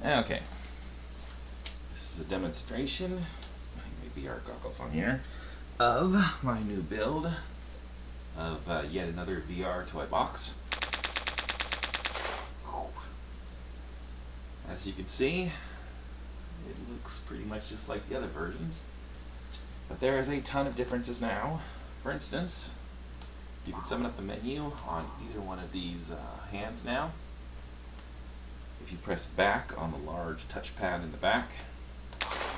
Okay, this is a demonstration, my VR goggles on here, of my new build of yet another VR toy box. As you can see, it looks pretty much just like the other versions, but there is a ton of differences now. For instance, you can summon up the menu on either one of these hands now. If you press back on the large touchpad in the back,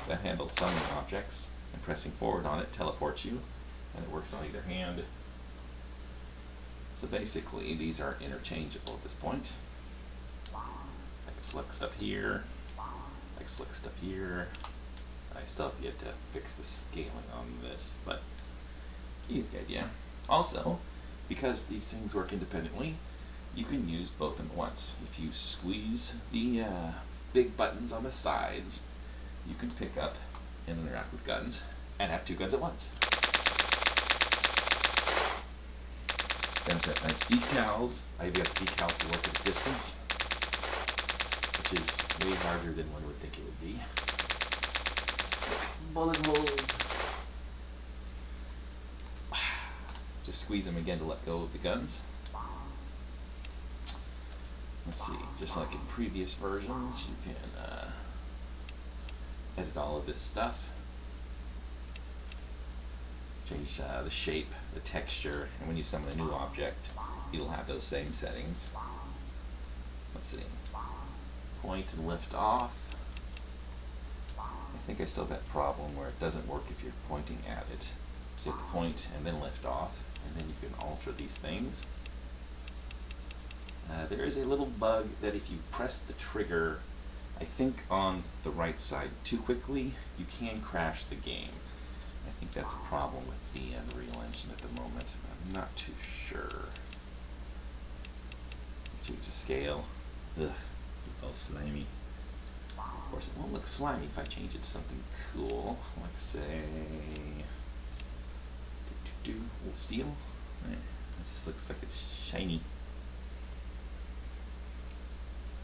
that handles summoning objects, and pressing forward on it teleports you, and it works on either hand. So basically, these are interchangeable at this point. I can select stuff here, I can select stuff here. I still have yet to fix the scaling on this, but you get the idea. Also, because these things work independently, you can use both at once. If you squeeze the big buttons on the sides, you can pick up and interact with guns and have two guns at once. Guns have nice decals. I've got the decals to work at a distance, which is way harder than one would think it would be. Bullet holes. Just squeeze them again to let go of the guns. Let's see, just like in previous versions, you can edit all of this stuff. Change the shape, the texture, and when you summon a new object, it'll have those same settings. Let's see. Point and lift off. I think I still got a problem where it doesn't work if you're pointing at it. So you have to point and then lift off, and then you can alter these things. There is a little bug that if you press the trigger, I think on the right side too quickly, you can crash the game. I think that's a problem with the Unreal Engine at the moment. I'm not too sure. Change the scale. Ugh, it's all slimy. Of course, it won't look slimy if I change it to something cool. Like say, steel. It just looks like it's shiny.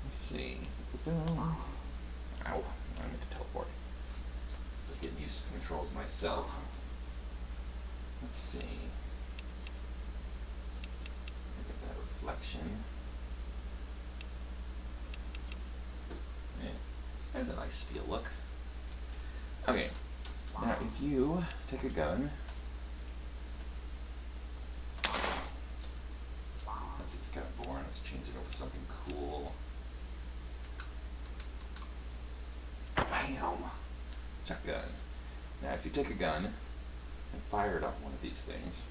Let's see. Ow! I meant to teleport. Still getting used to the controls myself. Let's see. Look at that reflection. Yeah, there's a nice steel look. Okay. Now, if you take a gun. It's kind of boring. Let's change it over to something cool. Bam! Shotgun. Now, if you take a gun and fire it on one of these things,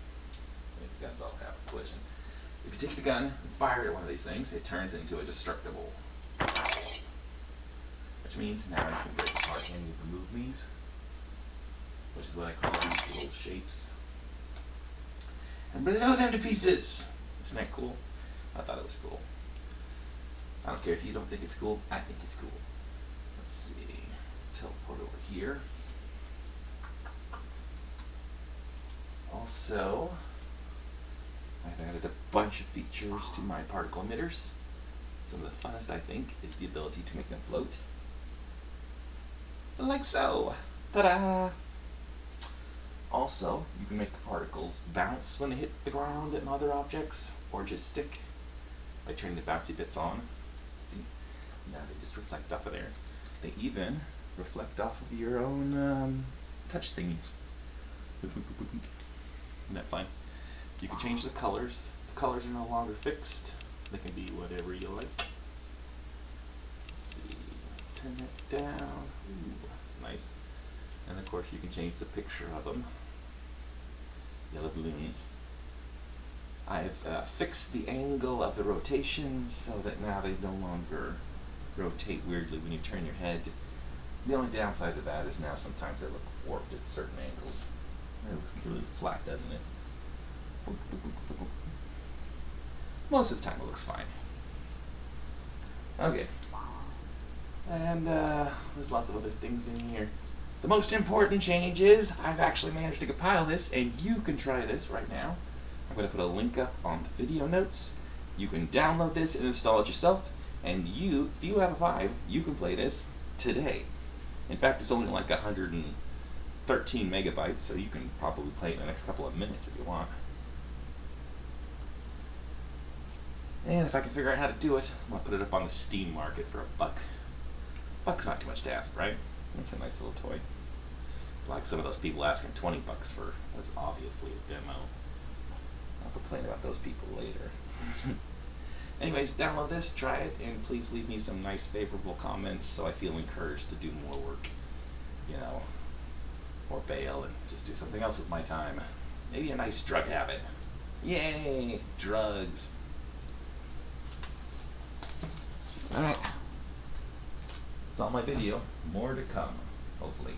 the guns all have a collision. If you take the gun and fire it at one of these things, it turns into a destructible. Which means now you can break apart and remove these, which is what I call these little shapes, and blow them to pieces. Isn't that cool? I thought it was cool. I don't care if you don't think it's cool, I think it's cool. Let's see, teleport over here. Also, I've added a bunch of features to my particle emitters. Some of the funnest, I think, is the ability to make them float. Like so. Ta-da! Also, you can make the particles bounce when they hit the ground and other objects, or just stick by turning the bouncy bits on. See? Now they just reflect off of there. They even reflect off of your own touch thingies. Isn't that fun? You can change the colors. The colors are no longer fixed. They can be whatever you like. Let's see. Turn that down. Ooh, that's nice. And of course you can change the picture of them. Yellow balloons. I've fixed the angle of the rotation so that now they no longer rotate weirdly when you turn your head. The only downside to that is now sometimes they look warped at certain angles. It looks really flat, doesn't it? Most of the time it looks fine. Okay. And there's lots of other things in here. The most important change is I've actually managed to compile this, and you can try this right now. I'm going to put a link up on the video notes. You can download this and install it yourself, And if you have a 5, you can play this today. In fact, it's only like 113 megabytes, so you can probably play it in the next couple of minutes if you want. And if I can figure out how to do it, I'm going to put it up on the Steam market for $1. $1's not too much to ask, right? It's a nice little toy. Like some of those people asking $20 for what's obviously a demo. I'll complain about those people later. Anyways, download this, try it, and please leave me some nice favorable comments so I feel encouraged to do more work, you know, or bail and just do something else with my time. Maybe a nice drug habit. Yay! Drugs. Alright. That's all my video. More to come, hopefully.